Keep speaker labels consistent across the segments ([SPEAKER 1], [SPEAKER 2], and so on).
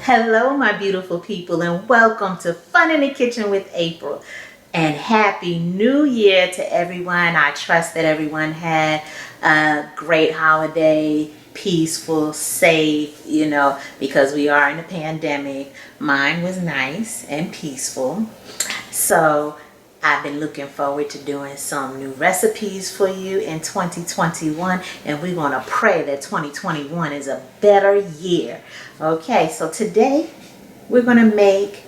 [SPEAKER 1] Hello my beautiful people, and welcome to Fun in the Kitchen with April, and Happy New Year to everyone. I trust that everyone had a great holiday, peaceful, safe, because we are in a pandemic. Mine was nice and peaceful. So I've been looking forward to doing some new recipes for you in 2021, and we're going to pray that 2021 is a better year. Okay, so today we're going to make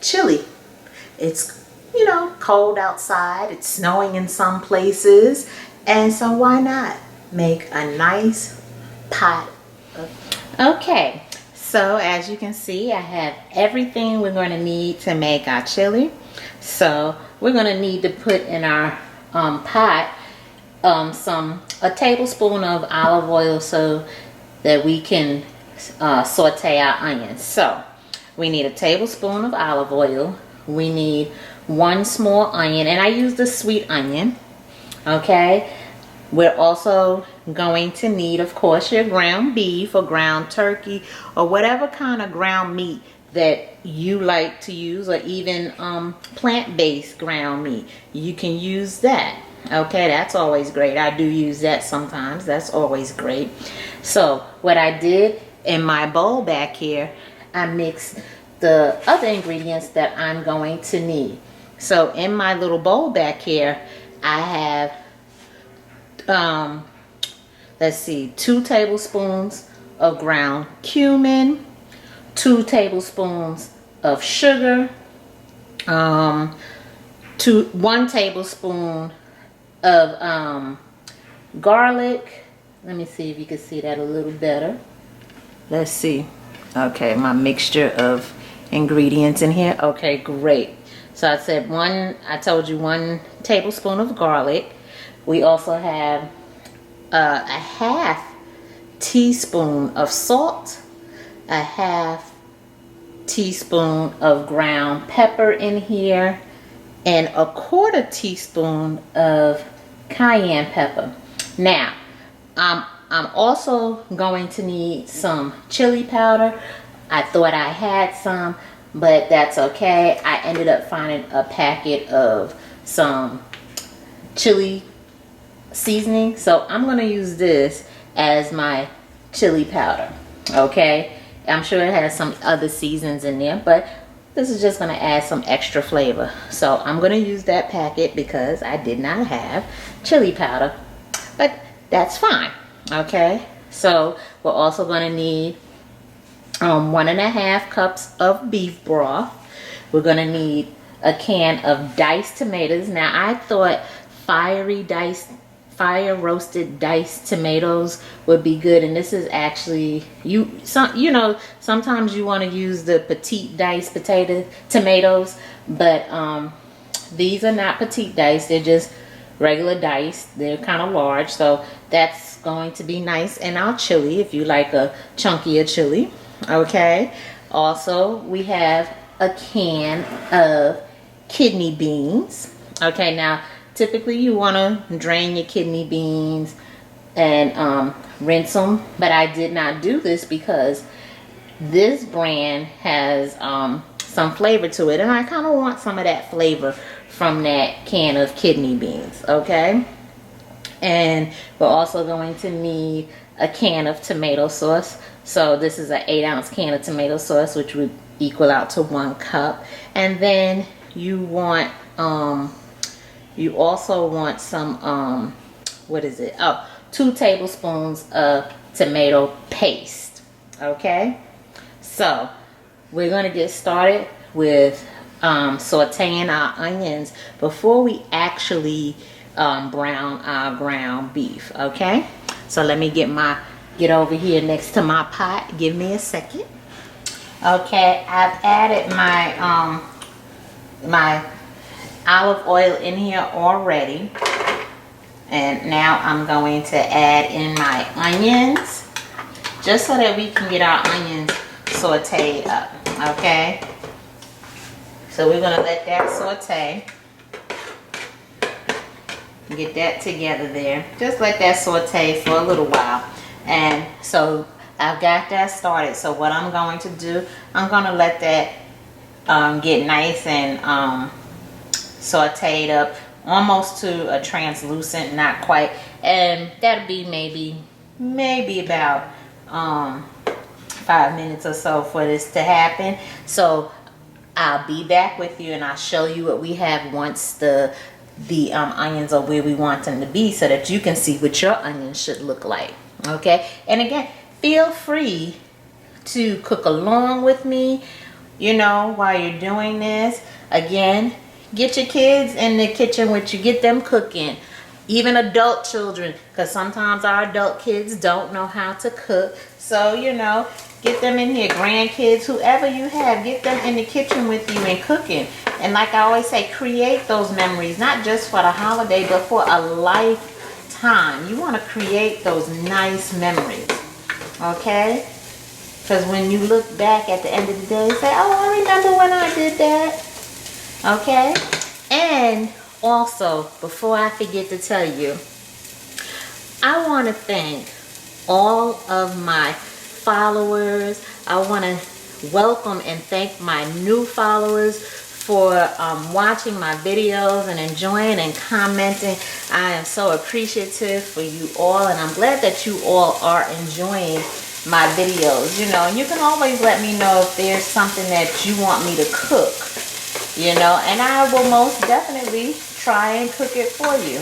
[SPEAKER 1] chili. It's, cold outside. It's snowing in some places, and so why not make a nice pot of... Okay, so as you can see, I have everything we're going to need to make our chili. So we're going to need to put in our pot a tablespoon of olive oil so that we can saute our onions. So we need a tablespoon of olive oil. We need 1 small onion, and I use the sweet onion. Okay, we're also going to need, of course, your ground beef or ground turkey or whatever kind of ground meat that you like to use, or even plant-based ground meat. You can use that. Okay, that's always great. I do use that sometimes. That's always great. So what I did in my bowl back here, I mixed the other ingredients that I'm going to need. So in my little bowl back here, I have let's see, 2 tablespoons of ground cumin, 2 tablespoons of sugar, 1 tablespoon of garlic. Let me see if you can see that a little better. Let's see. Okay, my mixture of ingredients in here. Okay, great. So I said I told you 1 tablespoon of garlic. We also have a half teaspoon of salt, a half teaspoon of ground pepper in here, and a 1/4 teaspoon of cayenne pepper. Now, I'm also going to need some chili powder. I thought I had some, but that's okay. I ended up finding a packet of some chili seasoning, so I'm going to use this as my chili powder. Okay, I'm sure it has some other seasons in there, but this is just going to add some extra flavor. So I'm going to use that packet because I did not have chili powder, but that's fine. Okay, so we're also going to need 1.5 cups of beef broth. We're going to need a can of diced tomatoes. Now I thought fire roasted diced tomatoes would be good, and this is actually sometimes you want to use the petite diced tomatoes, but these are not petite diced, they're just regular diced. They're kind of large, so that's going to be nice in our chili if you like a chunkier chili. Okay, also we have a can of kidney beans. Okay, now typically you want to drain your kidney beans and rinse them, but I did not do this because this brand has some flavor to it, and I kind of want some of that flavor from that can of kidney beans. Okay, and we're also going to need a can of tomato sauce. So this is an 8-ounce can of tomato sauce, which would equal out to 1 cup. And then you want you also want some 2 tablespoons of tomato paste. Okay, so we're going to get started with sauteing our onions before we actually brown our ground beef. Okay, so let me get over here next to my pot. Give me a second. Okay, I've added my my olive oil in here already, and now I'm going to add in my onions just so that we can get our onions sauteed up. Okay, so we're gonna let that saute. Get that together there. Just let that saute for a little while. And so I've got that started. So what I'm going to do, I'm going to let that get nice and sauteed up almost to a translucent, not quite. And that'll be maybe about 5 minutes or so for this to happen. So I'll be back with you and I'll show you what we have once the onions are where we want them to be, so that you can see what your onions should look like. Okay, and again, feel free to cook along with me, you know, while you're doing this. Again, get your kids in the kitchen with you, get them cooking, even adult children, because sometimes our adult kids don't know how to cook. So, you know, get them in here, grandkids, whoever you have, get them in the kitchen with you and cooking. And like I always say, create those memories, not just for the holiday, but for a lifetime. You want to create those nice memories, okay? Because when you look back at the end of the day, say, oh, I remember when I did that, okay? And also, before I forget to tell you, I want to thank all of my followers. I want to welcome and thank my new followers for watching my videos and enjoying and commenting. I am so appreciative for you all, and I'm glad that you all are enjoying my videos. You know, and you can always let me know if there's something that you want me to cook, you know, and I will most definitely try and cook it for you.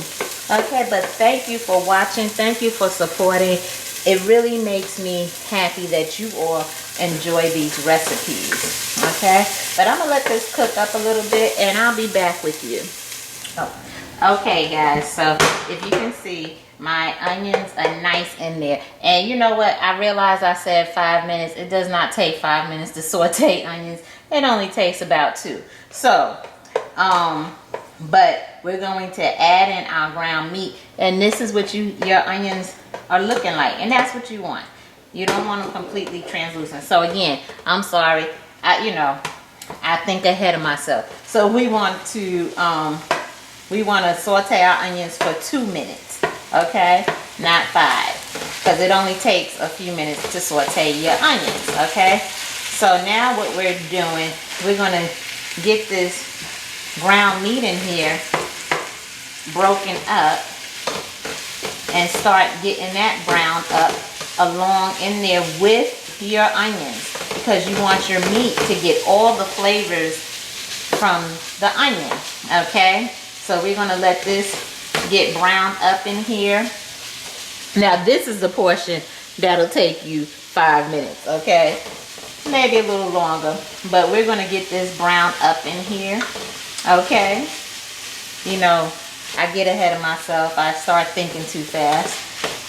[SPEAKER 1] Okay, but thank you for watching. Thank you for supporting. It really makes me happy that you all enjoy these recipes. Okay, but I'm gonna let this cook up a little bit and I'll be back with you. Oh, okay guys, so if you can see, my onions are nice in there. And you know what, I realized I said 5 minutes. It does not take 5 minutes to saute onions. It only takes about 2. So but we're going to add in our ground meat, and this is what your onions are looking like, and that's what you want. You don't want them completely translucent. So again, I'm sorry, I think ahead of myself. So we want to saute our onions for 2 minutes, okay, not 5, because it only takes a few minutes to saute your onions. Okay, so now what we're doing, we're going to get this ground meat in here broken up and start getting that browned up along in there with your onions, because you want your meat to get all the flavors from the onion. Okay, so we're going to let this get browned up in here. Now this is the portion that'll take you 5 minutes, okay, maybe a little longer, but we're going to get this browned up in here. Okay, you know, I get ahead of myself. I start thinking too fast.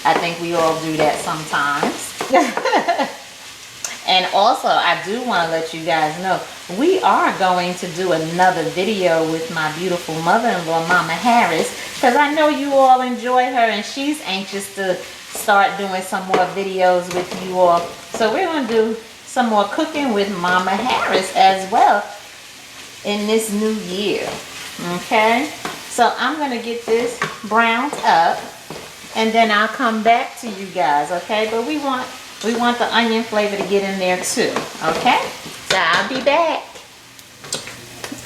[SPEAKER 1] I think we all do that sometimes. And also, I do want to let you guys know, we are going to do another video with my beautiful mother-in-law, Mama Harris, because I know you all enjoy her and she's anxious to start doing some more videos with you all. So we're going to do some more cooking with Mama Harris as well in this new year. Okay, so I'm going to get this browned up and then I'll come back to you guys. Okay, but we want the onion flavor to get in there too. Okay, so I'll be back.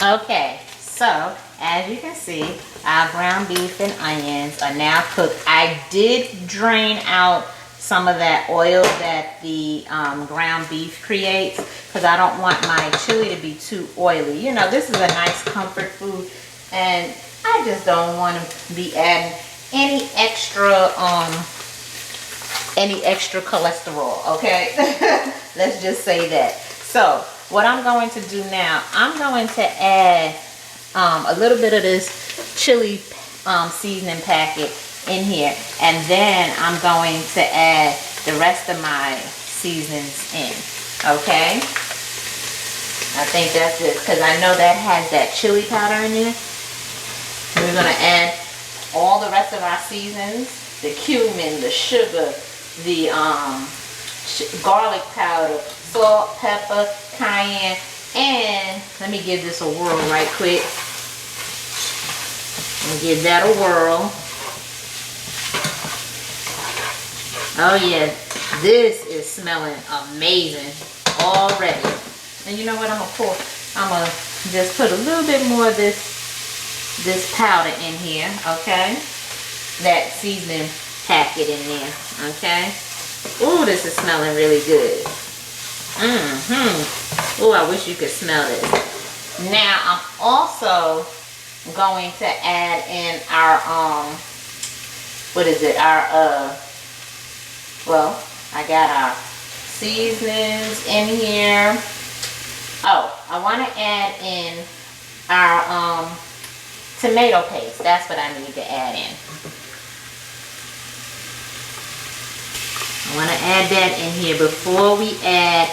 [SPEAKER 1] Okay, so as you can see, our ground beef and onions are now cooked. I did drain out some of that oil that the ground beef creates, because I don't want my chili to be too oily. You know, this is a nice comfort food, and I just don't want to be adding any extra cholesterol. Okay, let's just say that. So what I'm going to do now, I'm going to add a little bit of this chili seasoning packet in here, and then I'm going to add the rest of my seasonings in. Okay, I think that's it, because I know that has that chili powder in there. We're going to add all the rest of our seasons, the cumin, the sugar, the garlic powder, salt, pepper, cayenne, and let me give this a whirl right quick. Give that a whirl. Oh yeah, this is smelling amazing already. And you know what I'm gonna pour? I'm gonna just put a little bit more of this powder in here, okay? That seasoning packet in there, okay? Ooh, this is smelling really good. Ooh, I wish you could smell this. Now I'm also going to add in our what is it? Well, I got our seasonings in here. Oh, I want to add in our tomato paste. That's what I need to add in. I want to add that in here before we add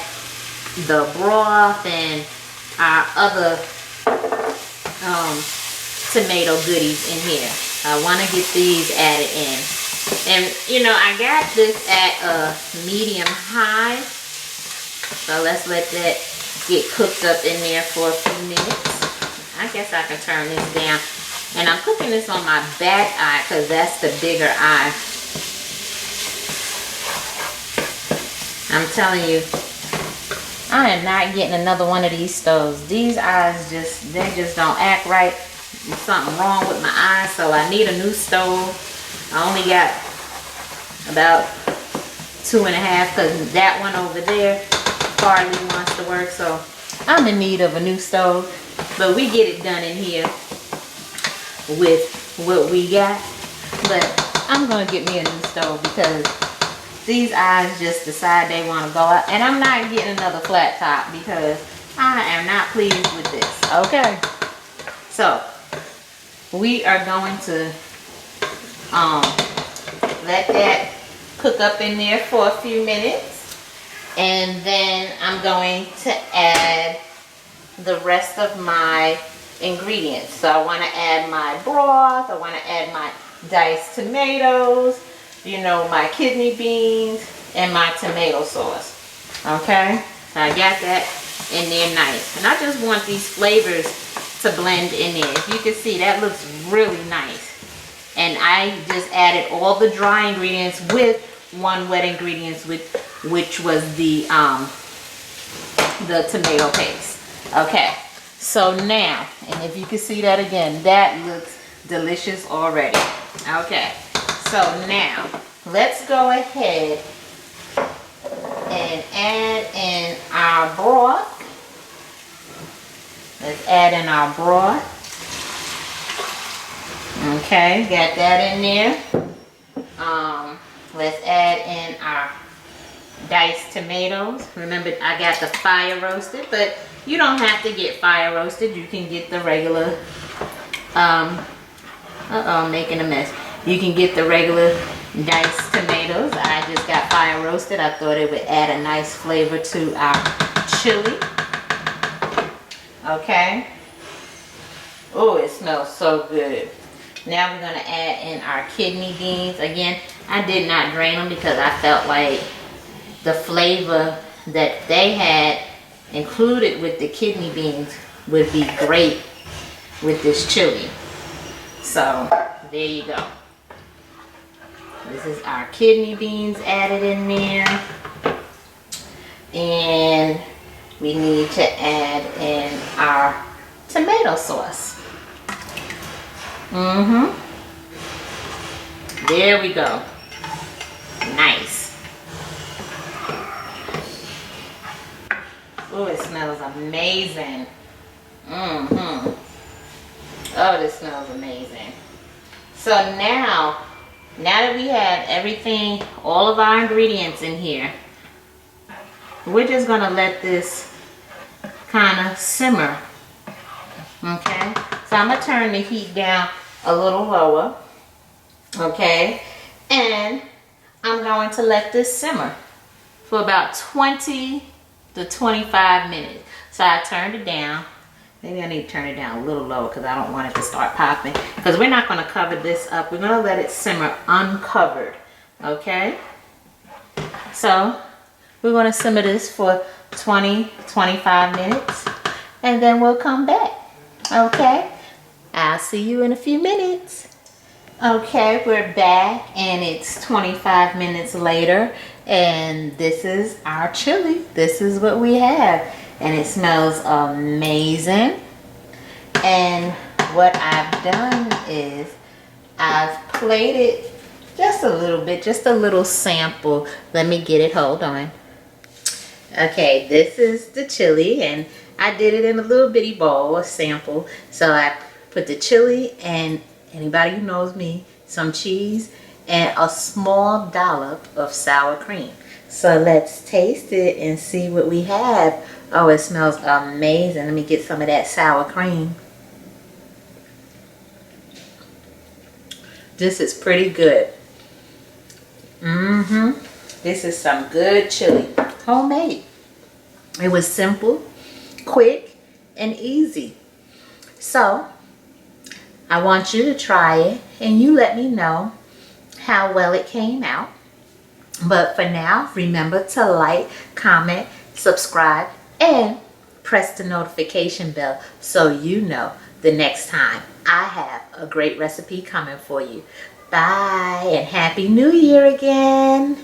[SPEAKER 1] the broth and our other tomato goodies in here. I want to get these added in. And you know, I got this at a medium high. So let's let that get cooked up in there for a few minutes. I guess I can turn this down. And I'm cooking this on my back eye because that's the bigger eye. I'm telling you, I am not getting another one of these stoves. These eyes they just don't act right. There's something wrong with my eyes, so I need a new stove. I only got about 2.5 because that one over there hardly wants to work, so I'm in need of a new stove. But we get it done in here with what we got. But I'm gonna get me a new stove because these eyes just decide they want to go out. And I'm not getting another flat top because I am not pleased with this. Okay. So we are going to let that cook up in there for a few minutes. And then I'm going to add the rest of my ingredients. So I want to add my broth. I want to add my diced tomatoes, you know, my kidney beans, and my tomato sauce. Okay, so I got that in there nice. And I just want these flavors to blend in there. If you can see, that looks really nice. And I just added all the dry ingredients with one wet ingredient, which was the tomato paste. Okay, so now, and if you can see that again, that looks delicious already. Okay, so now let's go ahead and add in our broth. Let's add in our broth. Okay, got that in there. Let's add in our diced tomatoes. Remember, I got the fire roasted, but you don't have to get fire roasted. You can get the regular, making a mess. You can get the regular diced tomatoes. I just got fire roasted. I thought it would add a nice flavor to our chili. Okay. Oh, it smells so good. Now we're going to add in our kidney beans. Again, I did not drain them because I felt like the flavor that they had included with the kidney beans would be great with this chili. So there you go. This is our kidney beans added in there. And we need to add in our tomato sauce. There we go. Nice. Oh, it smells amazing. Oh, this smells amazing. So now that we have everything, all of our ingredients in here, we're just gonna let this kind of simmer. Okay, so I'm gonna turn the heat down a little lower. Okay, and I'm going to let this simmer for about 20 to 25 minutes. So I turned it down. Maybe I need to turn it down a little lower because I don't want it to start popping. Because we're not going to cover this up. We're going to let it simmer uncovered. Okay, so we're going to simmer this for 20-25 minutes, and then we'll come back. Okay, I'll see you in a few minutes. Okay, we're back and it's 25 minutes later, and this is our chili. This is what we have, and it smells amazing. And what I've done is I've plated just a little bit, just a little sample. Let me get it, hold on. Okay, this is the chili, and I did it in a little bitty bowl, a sample. So I put the chili, and anybody who knows me, some cheese, and a small dollop of sour cream. So let's taste it and see what we have. Oh, it smells amazing. Let me get some of that sour cream. This is pretty good. This is some good chili. Homemade. It was simple, quick, and easy. So, I want you to try it and you let me know how well it came out. But for now, remember to like, comment, subscribe, and press the notification bell so you know the next time I have a great recipe coming for you. Bye and Happy New Year again.